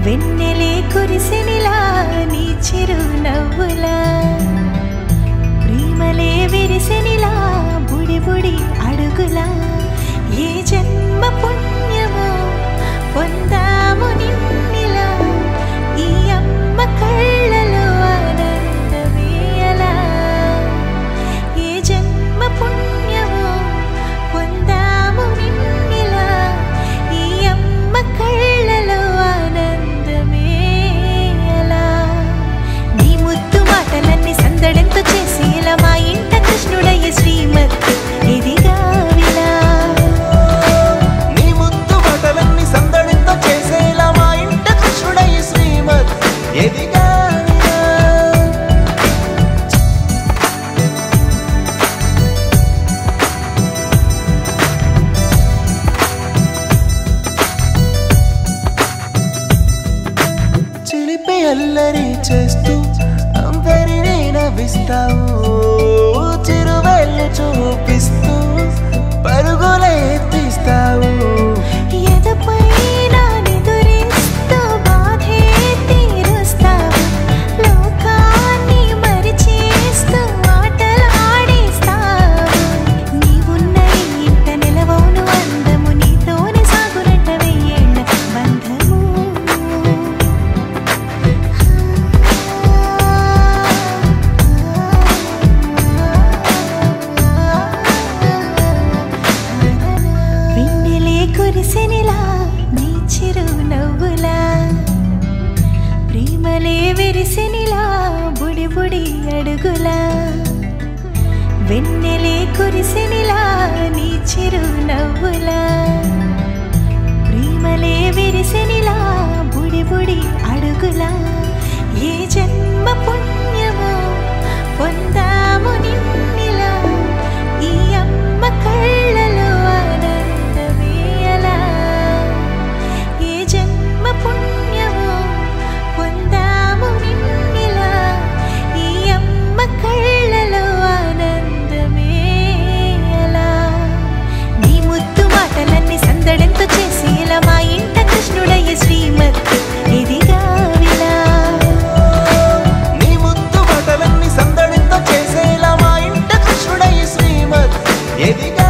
వెన్నెలే కురిసెనిలా నీ చిరునవ్వులా ప్రేమలే విరిసెనిలా బుడి బుడి అడుగులా ఏ జన్మ పుణ్యమో పొందాము నిన్నిలా ఈ అమ్మ కళ్ళలో ఆనందమే అలా ఏ జన్మ పుణ్యమో పొందాము నిన్నిలా ఈ అమ్మ కళ్ళలో ఆనందమే అలా నీ ముద్దు మాటలన్నీ సందడెంతో చేసి ఇలా మా ఇంట కృష్ణుడయ్య శ్రీమత్ ఇదిగా విలా నీ ముద్దు మాటలన్నీ సందడెంతో చేసేలా మా ఇంట కృష్ణుడయ్య శ్రీమత్ ఎదిగా చిలిపి అల్లరి చేస్తూ అందరినీ నవ్విస్తావు చిరువెళ్ళు చూపిస్తూ పరుగులే తీస్తావు ఎదపై నానెదురిస్తూ బాధే తీరుస్తావు లోకాన్ని మరిచేస్తూ ఆటలు ఆడేస్తావు నీవున్న ఇంట నిలవవును అందము నీతోనే సాగునట్ట వెయ్యేళ్ళ బంధము వెన్నెలే కురిసెనిలా నీ చిరునవ్వులా ప్రేమలే విరిసెనిలా బుడి బుడి అడుగులా వెన్నెలే కురిసెనిలా నీ చిరునవ్వులా ప్రేమలే విరిసెనిలా బుడి బుడి అడుగులా ఏ జన్మ పుణ్యమో పొందాము నిన్నిలా ఈ అమ్మ కళ్ళలో ఆనందమే అలా ఏ జన్మ పుణ్యమో పొందాము నిన్నిలా ఈ అమ్మ కళ్ళలో ఆనందమే అలా నీ ముద్దు మాటలన్నీ సందడెంతో చేసి ఇలా మా ఇంట కృష్ణుడయ్య శ్రీమత్ ఇదిగా విలా నీ ముద్దు మాటలన్నీ సందడితో చేసేలా మా ఇంట కృష్ణుడయ్య శ్రీమత్ ఎదిగా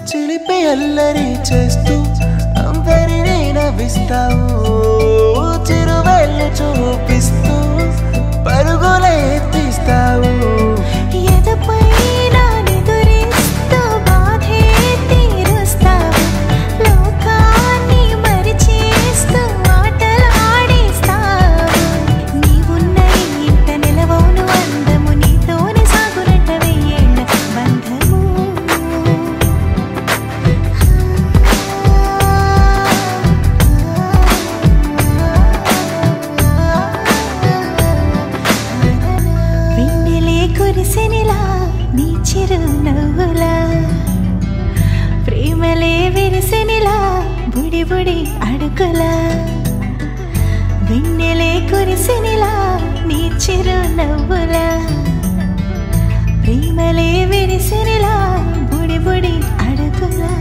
చిలిపి అల్లరి చేస్తూ అందరినీ నవ్విస్తావు చిరువెళ్ళు చూపిస్తూ పరుగులే తీస్తావు ఎదపై నానెదురిస్తూ బాధే తీరుస్తావు లోకాన్ని మరిచేస్తూ ఆటలు ఆడేస్తావు నీవున్న ఇంట నిలవవును అందము నీతోనే సాగునట్ట వెయ్యేళ్ళ బంధము వెన్నెలే కురిసెనిలా నీ చిరునవ్వులా ప్రేమలే విరిసెనిలా బుడి బుడి అడుగులా వెన్నెలే కురిసెనిలా నీ చిరునవ్వులా ప్రేమలే విరిసెనిలా బుడి బుడి అడుగులా